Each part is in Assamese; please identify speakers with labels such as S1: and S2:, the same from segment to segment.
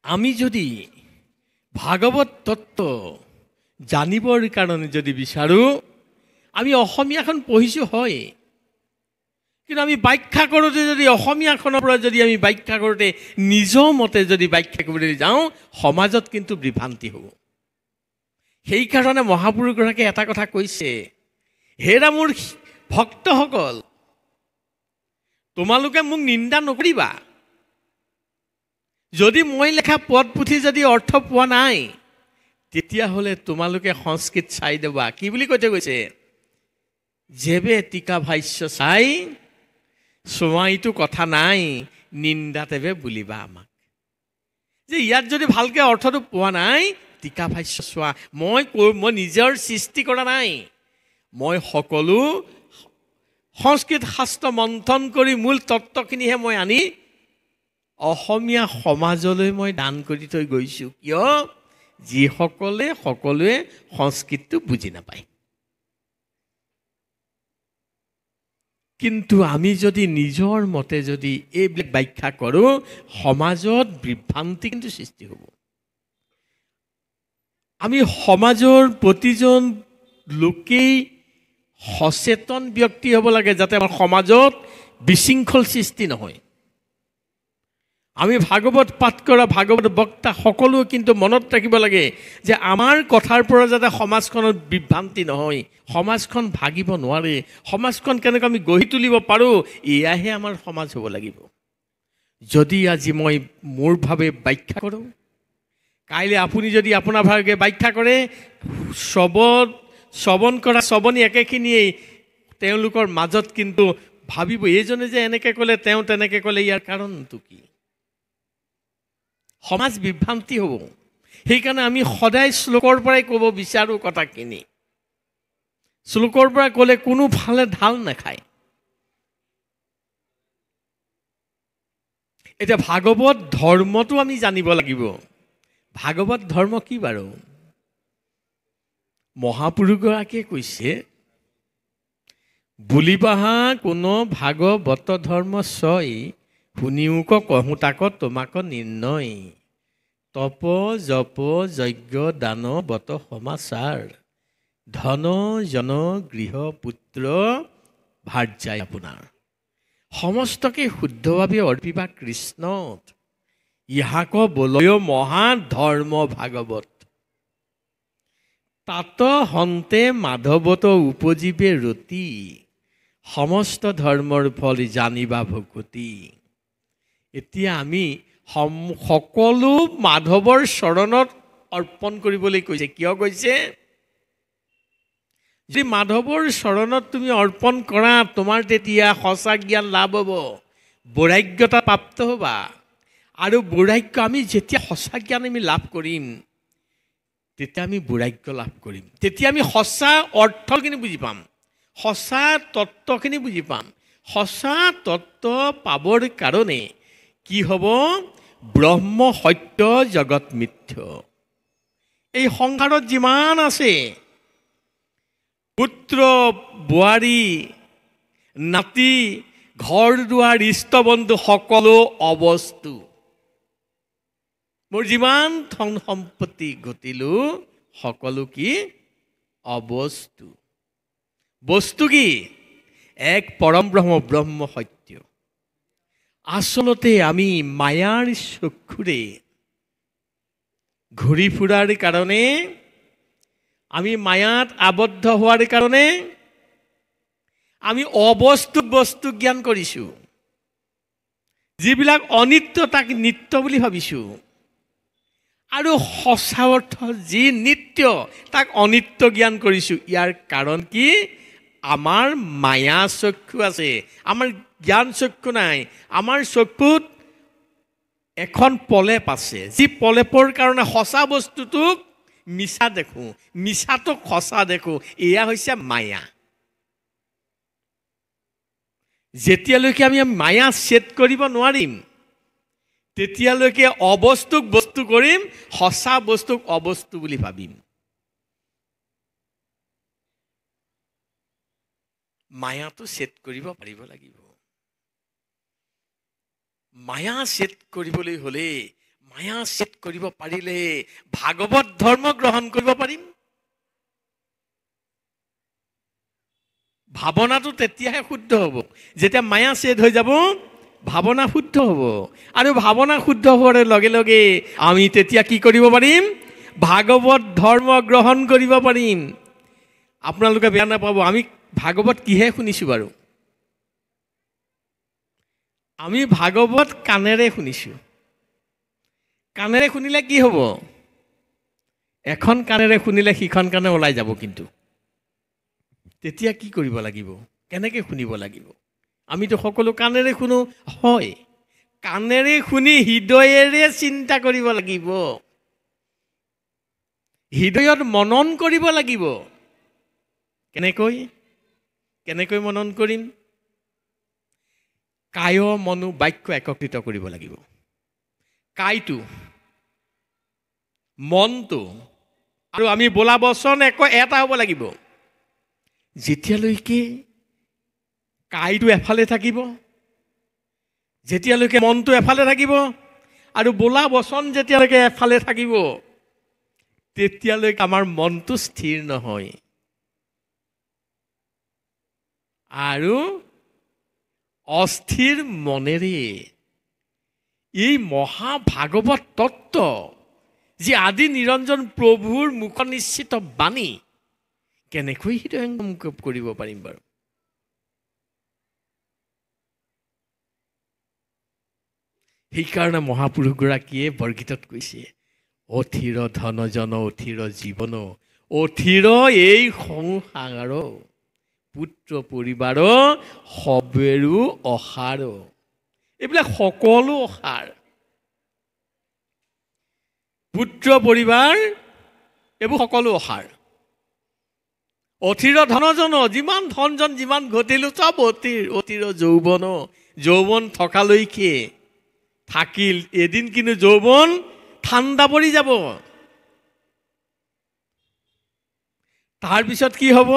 S1: আমি যদি ভাগৱত তত্ত্ব জানিবৰ কাৰণে যদি বিচাৰোঁ, আমি অসমীয়াখন পঢ়িছোঁ হয়, কিন্তু আমি ব্যাখ্যা কৰোঁতে যদি অসমীয়াখনৰ পৰা যদি আমি ব্যাখ্যা কৰোঁতে নিজৰ মতে যদি ব্যাখ্যা কৰিবলৈ যাওঁ, সমাজত কিন্তু বিভ্ৰান্তি হ'ব। সেইকাৰণে মহাপুৰুষগৰাকীয়ে এটা কথা কৈছে, হেৰা মোৰ ভক্তসকল, তোমালোকে মোক নিন্দা নকৰিবা। যদি মই লেখা পদ পুথি যদি অৰ্থ পোৱা নাই, তেতিয়াহ'লে তোমালোকে সংস্কৃত চাই দেবা। কি বুলি কৈ থৈ গৈছে? যেবে টিকা ভাষ্য চাই চোৱাইটো কথা নাই, নিন্দা তেবে বুলিবা আমাক। যে ইয়াত যদি ভালকৈ অৰ্থটো পোৱা নাই, টিকা ভাষ্য চোৱা। মই নিজৰ সৃষ্টি কৰা নাই, মই সকলো সংস্কৃত শাস্ত্ৰ মন্থন কৰি মূল তত্ত্বখিনিহে মই আনি অসমীয়া সমাজলৈ মই দান কৰি থৈ গৈছোঁ। কিয়? যিসকলে সকলোৱে সংস্কৃতটো বুজি নাপায়। কিন্তু আমি যদি নিজৰ মতে যদি এইবিলাক ব্যাখ্যা কৰোঁ, সমাজত বিভ্ৰান্তি কিন্তু সৃষ্টি হ'ব। আমি সমাজৰ প্ৰতিজন লোকেই সচেতন ব্যক্তি হ'ব লাগে, যাতে আমাৰ সমাজত বিশৃংখল সৃষ্টি নহয়। আমি ভাগৱত পাঠ কৰা ভাগৱত বক্তা সকলোৱে কিন্তু মনত ৰাখিব লাগে যে আমাৰ কথাৰ পৰা যাতে সমাজখনত বিভ্ৰান্তি নহয়, সমাজখন ভাগিব নোৱাৰে, সমাজখন কেনেকৈ আমি গঢ়ি তুলিব পাৰোঁ, এয়াহে আমাৰ সমাজ হ'ব লাগিব। যদি আজি মই মোৰ ভাৱে ব্যাখ্যা কৰোঁ, কাইলৈ আপুনি যদি আপোনাৰ ভাগে ব্যাখ্যা কৰে, শ্ৰৱণ কৰা শ্ৰৱণী একেখিনিয়েই তেওঁলোকৰ মাজত কিন্তু ভাবিব, এইজনে যে এনেকৈ ক'লে, তেওঁ তেনেকৈ ক'লে, ইয়াৰ কাৰণটো কি? সমাজ বিভ্ৰান্তি হ'ব। সেইকাৰণে আমি সদায় শ্লোকৰ পৰাই ক'ব বিচাৰোঁ কথাখিনি। শ্লোকৰ পৰা ক'লে কোনো ফালে ঢাল নাখায়। এতিয়া ভাগৱত ধৰ্মটো আমি জানিব লাগিব। ভাগৱত ধৰ্ম কি বাৰু? মহাপুৰুষগৰাকীয়ে কৈছে, বুলিবাহা কোনো ভাগৱত ধৰ্ম ছয়, শুনিওক কহোঁ তাক তোমাক নিৰ্ণয়। তপ জপ যজ্ঞ দান বত সমাচাৰ, ধন জন গৃহ পুত্ৰ ভাৰ্যাই আপোনাৰ। সমস্তকে শুদ্ধভাৱে অৰ্পিবা কৃষ্ণত, ইহাক বলয় মহা ধৰ্ম ভাগৱত। তাত হন্তে মাধৱত উপজীৱে ৰতি, সমস্ত ধৰ্মৰ ফল জানিবা ভকতি। এতিয়া আমি সকলো মাধৱৰ চৰণত অৰ্পণ কৰিবলৈ কৈছে। কিয় কৈছে? যদি মাধৱৰ চৰণত তুমি অৰ্পণ কৰা, তোমাৰ তেতিয়া সঁচা জ্ঞান লাভ হ'ব, বৈৰাগ্যতা প্ৰাপ্ত হ'বা। আৰু বৈৰাগ্য, আমি যেতিয়া সঁচা জ্ঞান আমি লাভ কৰিম, তেতিয়া আমি বৈৰাগ্য লাভ কৰিম। তেতিয়া আমি সঁচা অৰ্থখিনি বুজি পাম, সঁচা তত্ত্বখিনি বুজি পাম। সঁচা তত্ত্ব পাবৰ কাৰণে কি হ'ব? ব্ৰহ্ম সত্য জগত মিথ্য। এই সংসাৰত যিমান আছে পুত্ৰ বোৱাৰী নাতি ঘৰ দুৱাৰ ইষ্ট বন্ধু সকলো অবস্তু। মোৰ যিমান ধন সম্পত্তি ঘটিলোঁ সকলো কি? অবস্তু। বস্তু কি? এক পৰম ব্ৰহ্ম, ব্ৰহ্ম সত্য। আচলতে আমি মায়াৰ চক্ষুৰে ঘূৰি ফুৰাৰ কাৰণে, আমি মায়াত আবদ্ধ হোৱাৰ কাৰণে আমি অবস্তুক বস্তু জ্ঞান কৰিছোঁ। যিবিলাক অনিত্য তাক নিত্য বুলি ভাবিছোঁ, আৰু সঁচা অৰ্থ যি নিত্য তাক অনিত্য জ্ঞান কৰিছোঁ। ইয়াৰ কাৰণ কি? আমাৰ মায়া চক্ষু আছে, আমাৰ জ্ঞান চক্ষু নাই। আমাৰ চকুত এখন পলেপ আছে, যি পলেপৰ কাৰণে সঁচা বস্তুটোক মিছা দেখোঁ, মিছাটোক সঁচা দেখোঁ। এয়া হৈছে মায়া। যেতিয়ালৈকে আমি মায়া ছেদ কৰিব নোৱাৰিম, তেতিয়ালৈকে অবস্তুক বস্তু কৰিম, সঁচা বস্তুক অবস্তু বুলি ভাবিম। মায়াটো ছেদ কৰিব পাৰিব লাগিব। মায়া ছেদ কৰিবলৈ হ'লে মায়া ছেদ কৰিব পাৰিলে ভাগৱত ধৰ্ম গ্ৰহণ কৰিব পাৰিম। ভাৱনাটো তেতিয়াহে শুদ্ধ হ'ব, যেতিয়া মায়া ছেদ হৈ যাব ভাৱনা শুদ্ধ হ'ব। আৰু ভাৱনা শুদ্ধ হোৱাৰ লগে লগে আমি তেতিয়া কি কৰিব পাৰিম? ভাগৱত ধৰ্ম গ্ৰহণ কৰিব পাৰিম। আপোনালোকে বেয়া নাপাব, আমি ভাগৱত কিহে শুনিছোঁ বাৰু? আমি ভাগৱত কাণেৰে শুনিছোঁ। কাণেৰে শুনিলে কি হ'ব? এখন কাণেৰে শুনিলে সিখন কাণে ওলাই যাব। কিন্তু তেতিয়া কি কৰিব লাগিব? কেনেকৈ শুনিব লাগিব? আমিতো সকলো কাণেৰে শুনো, হয়। কাণেৰে শুনি হৃদয়েৰে চিন্তা কৰিব লাগিব, হৃদয়ত মনন কৰিব লাগিব। কেনেকৈ মনন কৰিম? কায় মনো বাক্য একত্ৰিত কৰিব লাগিব। কায়টো, মনটো আৰু আমি বোলা বচন এটা হ'ব লাগিব। যেতিয়ালৈকে কায়টো এফালে থাকিব, যেতিয়ালৈকে মনটো এফালে থাকিব আৰু বোলা বচন যেতিয়ালৈকে এফালে থাকিব, তেতিয়ালৈকে আমাৰ মনটো স্থিৰ নহয়। আৰু অস্থিৰ মনেৰে এই মহাভাগৱত তত্ত্ব, যি আদি নিৰঞ্জন প্ৰভুৰ মুখ নিশ্চিত বাণী, কেনেকৈ হৃদয়ংগম কৰিব পাৰিম বাৰু? সেইকাৰণে মহাপুৰুষগৰাকীয়ে বৰগীতত কৈছে, অথিৰ ধনজন অথিৰ জীৱন, অথিৰ এই সংসাৰ, পুত্ৰ পৰিবাৰ সবেৰো অসাৰ। এইবিলাক সকলো অসাৰ। পুত্ৰ পৰিবাৰ এইবোৰ সকলো অসাৰ। অথিৰ ধনজন, যিমান ধনজন যিমান ঘটিলো চব অথিৰ যৌৱন, যৌৱন থকালৈকে থাকিল, এদিন কিন্তু যৌৱন ঠাণ্ডা পৰি যাব। তাৰপিছত কি হ'ব?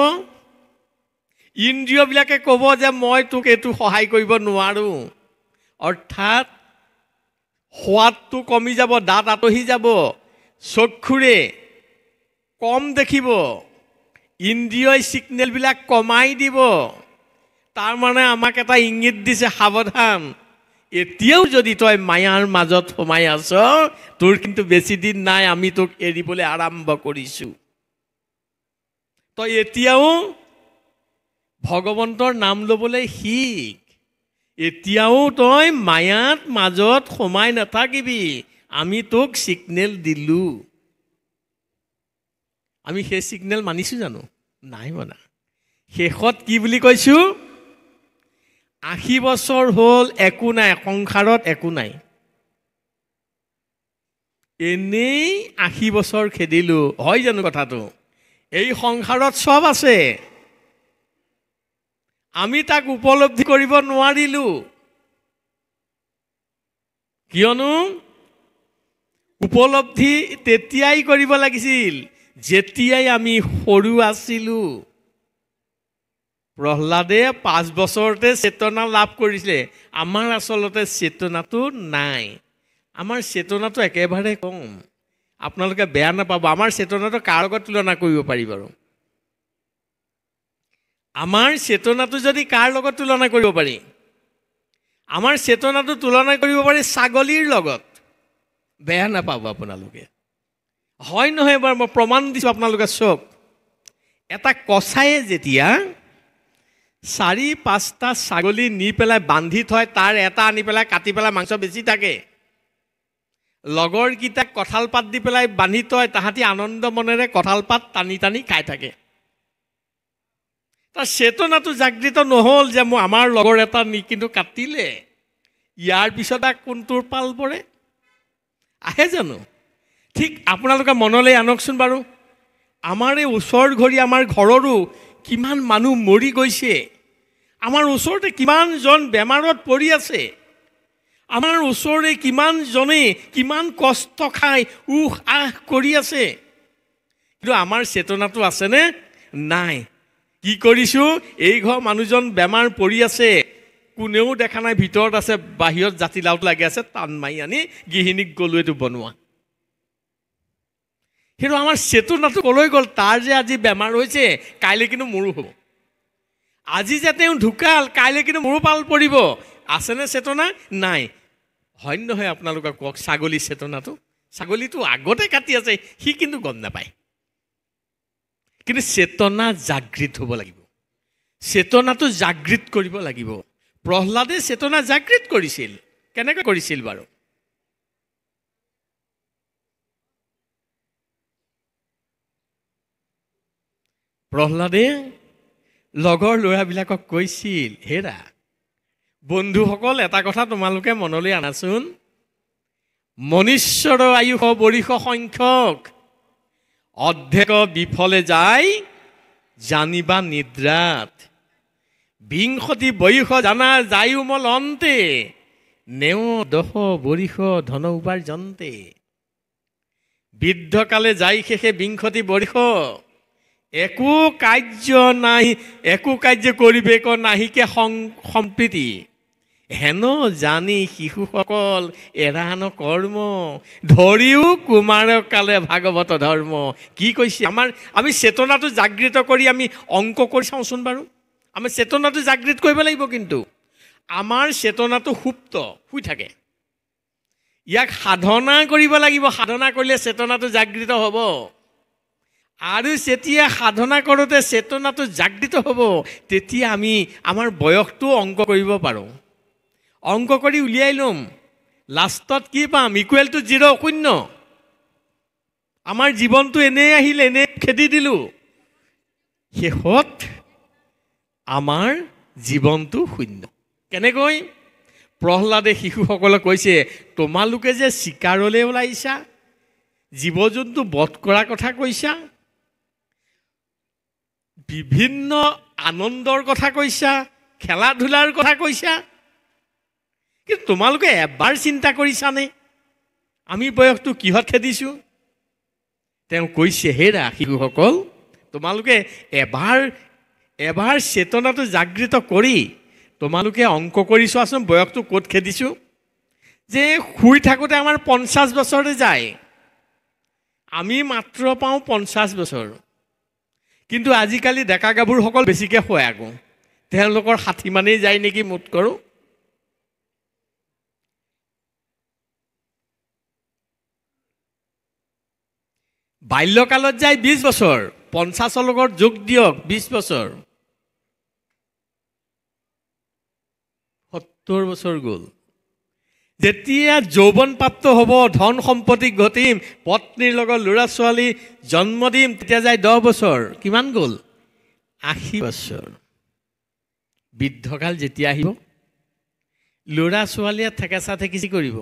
S1: ইন্দ্ৰিয়বিলাকে ক'ব যে মই তোক এইটো সহায় কৰিব নোৱাৰোঁ। অৰ্থাৎ সোৱাদটো কমি যাব, দাঁত আঁতহি যাব, চক্ষুৰে কম দেখিব, ইন্দ্ৰিয়ই ছিগনেলবিলাক কমাই দিব। তাৰমানে আমাক এটা ইংগিত দিছে, সাৱধান, এতিয়াও যদি তই মায়াৰ মাজত সোমাই আছ, তোৰ কিন্তু বেছি দিন নাই, আমি তোক এৰিবলৈ আৰম্ভ কৰিছোঁ। তই এতিয়াও ভগৱন্তৰ নাম ল'বলৈ শিক, এতিয়াও তই মায়াত মাজত সোমাই নাথাকিবি, আমি তোক ছিগনেল দিলোঁ। আমি সেই ছিগনেল মানিছোঁ জানো? নাই মানা। শেষত কি বুলি কৈছোঁ? 80 বছৰ হ'ল, একো নাই, সংসাৰত একো নাই, এনেই 80 বছৰ খেদিলোঁ। হয় জানো কথাটো? এই সংসাৰত চব আছে, আমি তাক উপলব্ধি কৰিব নোৱাৰিলোঁ। কিয়নো উপলব্ধি তেতিয়াই কৰিব লাগিছিল যেতিয়াই আমি সৰু আছিলোঁ। প্ৰহ্লাদে 5 বছৰতে চেতনা লাভ কৰিছিলে। আমাৰ আচলতে চেতনাটো নাই, আমাৰ চেতনাটো একেবাৰে কম। আপোনালোকে বেয়া নাপাব, আমাৰ চেতনাটো কাৰ লগত তুলনা কৰিব পাৰি বাৰু? আমাৰ চেতনাটো যদি কাৰ লগত তুলনা কৰিব পাৰি? আমাৰ চেতনাটো তুলনা কৰিব পাৰি ছাগলীৰ লগত। বেয়া নাপাব আপোনালোকে, হয় নহয়? এবাৰ মই প্ৰমাণ দিছোঁ, আপোনালোকে চাওক। এটা কচায়ে যেতিয়া 4-5টা ছাগলী নি পেলাই বান্ধি থয়, তাৰ এটা আনি পেলাই কাটি পেলাই মাংস বেছি থাকে, লগৰকেইটাক কঁঠাল পাত দি পেলাই বান্ধি থয়, তাহাঁতি আনন্দ মনেৰে কঁঠাল পাত টানি টানি খাই থাকে। তাৰ চেতনাটো জাগৃত নহ'ল যে আমাৰ লগৰ এটা নি কিন্তু কাটিলে, ইয়াৰ পিছত কোনটোৰ পাল পৰে? আহে জানো? ঠিক আপোনালোকে মনলৈ আনকচোন বাৰু। আমাৰ এই ওচৰ ঘৰি, আমাৰ ঘৰৰো কিমান মানুহ মৰি গৈছে, আমাৰ ওচৰতে কিমানজন বেমাৰত পৰি আছে, আমাৰ ওচৰৰে কিমানজনে কিমান কষ্ট খাই উহ আহ কৰি আছে, কিন্তু আমাৰ চেতনাটো আছেনে? নাই। কি কৰিছোঁ? এই ঘৰ মানুহজন বেমাৰ পৰি আছে, কোনেও দেখা নাই, ভিতৰত আছে, বাহিৰত জাতিলাওত লাগি আছে, টান মাৰি আনি গৃহিণীক গ'লো এইটো বনোৱা। সেইটো আমাৰ চেতনাটো কলৈ গ'ল? তাৰ যে আজি বেমাৰ হৈছে, কাইলৈ কিন্তু মোৰো হ'ব। আজি যে তেওঁ ঢুকাল, কাইলৈ কিন্তু মোৰো পাল পৰিব। আছেনে চেতনা? নাই। হয় নহয় আপোনালোকে কওক, ছাগলী চেতনাটো? ছাগলীটো আগতে কাটি আছে, সি কিন্তু গম নাপায়। কিন্তু চেতনা জাগৃত হ'ব লাগিব, চেতনাটো জাগৃত কৰিব লাগিব। প্ৰহ্লাদে চেতনা জাগৃত কৰিছিল। কেনেকৈ কৰিছিল বাৰু? প্ৰহ্লাদে লগৰ ল'ৰাবিলাকক কৈছিল, হেৰা বন্ধুসকল, এটা কথা তোমালোকে মনলৈ আনাচোন, মনুষ্যৰ আয়ুষ বৰিষ সংখ্যক, অৰ্ধেক বিফলে যায় জানিবা নিদ্ৰাত, বিংশতি বয়স জানা যায়ু মল অন্তে, নেও দহ বৰিষ ধন উপাৰ্জন্তে। বৃদ্ধকালে যাই শেষে বিংশতি বৰিষ, একো কাৰ্য নাই, একো কাৰ্য কৰিবেক নাহিকে সম্প্ৰীতি, হেন জানি শিশুসকল এৰান কৰ্ম, ধৰিও কুমাৰ কালে ভাগৱত ধৰ্ম। কি কৈছে? আমি চেতনাটো জাগৃত কৰি আমি অংক কৰি চাওঁচোন বাৰু। আমি চেতনাটো জাগৃত কৰিব লাগিব। কিন্তু আমাৰ চেতনাটো সুপ্ত, শুই থাকে। ইয়াক সাধনা কৰিব লাগিব। সাধনা কৰিলে চেতনাটো জাগৃত হ'ব। আৰু যেতিয়া সাধনা কৰোঁতে চেতনাটো জাগৃত হ'ব, তেতিয়া আমি আমাৰ বয়সটো অংক কৰিব পাৰোঁ। অংক কৰি উলিয়াই ল'ম। লাষ্টত কি পাম? ইকুৱেল টু 0, শূন্য। আমাৰ জীৱনটো এনেই আহিল, এনেই খেদি দিলোঁ। শেষত আমাৰ জীৱনটো শূন্য। কেনেকৈ? প্ৰহ্লাদে শিশুসকলক কৈছে, তোমালোকে যে চিকাৰলৈ ওলাইছা, জীৱ জন্তু বধ কৰাৰ কথা কৈছা, বিভিন্ন আনন্দৰ কথা কৈছা, খেলা ধূলাৰ কথা কৈছা, কিন্তু তোমালোকে এবাৰ চিন্তা কৰিছানে আমি বয়সটো কিহত খেদিছোঁ? তেওঁ কৈছে, হেৰা শিশুসকল, তোমালোকে এবাৰ চেতনাটো জাগৃত কৰি তোমালোকে অংক কৰি চোৱাচোন, বয়সটো ক'ত খেদিছোঁ। যে শুই থাকোঁতে আমাৰ 50 বছৰে যায়, আমি মাত্ৰ পাওঁ 50 বছৰ। কিন্তু আজিকালি ডেকা গাভৰুসকল বেছিকৈ শুৱে আকৌ, তেওঁলোকৰ 60 মানেই যায় নেকি মুঠ কৰোঁ। বাল্যকালত যায় 20 বছৰ, 50ৰ লগত যোগ দিয়ক 20 বছৰ, 70 বছৰ গ'ল। যেতিয়া যৌৱন প্ৰাপ্ত হ'ব, ধন সম্পত্তি ঘটিম, পত্নীৰ লগত ল'ৰা ছোৱালী জন্ম দিম, তেতিয়া যায় 10 বছৰ। কিমান গ'ল? 80 বছৰ। বৃদ্ধকাল যেতিয়া আহিব, ল'ৰা ছোৱালীয়ে থেকেচা থেকেচি কৰিব,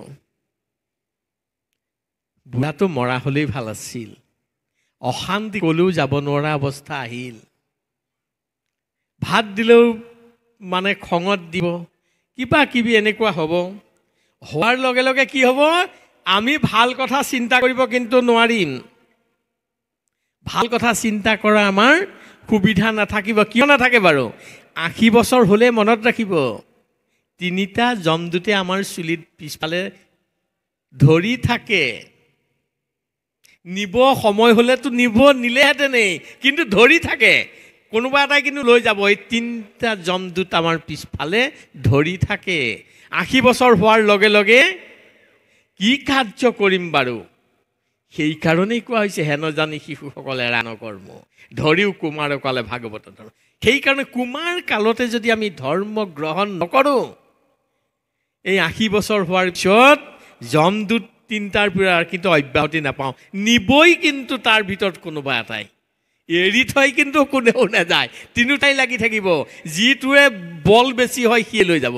S1: বুঢ়াটো মৰা হ'লেই ভাল আছিল, অশান্তি ক'লেও যাব নোৱাৰা অৱস্থা আহিল। ভাত দিলেও মানে খঙত দিব, কিবা কিবি এনেকুৱা হ'ব। হোৱাৰ লগে লগে কি হ'ব? আমি ভাল কথা চিন্তা কৰিব কিন্তু নোৱাৰিম। ভাল কথা চিন্তা কৰা আমাৰ সুবিধা নাথাকিব। কিয় নাথাকে বাৰু? 80 বছৰ হ'লে মনত ৰাখিব, 3টা যমদূতে আমাৰ চুলিত পিছফালে ধৰি থাকে। নিব সময় হ'লেতো নিলেহেঁতেনেই, কিন্তু ধৰি থাকে। কোনোবা এটাই কিন্তু লৈ যাব। এই 3টা যমদূত আমাৰ পিছফালে ধৰি থাকে। 80 বছৰ হোৱাৰ লগে লগে কি কাৰ্য কৰিম বাৰু? সেইকাৰণেই কোৱা হৈছে, হেন জানি শিশুসকলে এৰান কৰ্ম, ধৰিও কুমাৰ কালে ভাগৱত ধৰ্ম। সেইকাৰণে কুমাৰ কালতে যদি আমি ধৰ্ম গ্ৰহণ নকৰোঁ, এই 80 বছৰ হোৱাৰ পিছত যমদূত 3টাৰ পৰা কিন্তু অব্যাহতি নাপাওঁ। নিবই কিন্তু তাৰ ভিতৰত কোনোবা এটাই, এৰি থৈ কিন্তু কোনেও নাযায়। 3টাই লাগি থাকিব। যিটোৱে বল বেছি হয় সিয়ে লৈ যাব।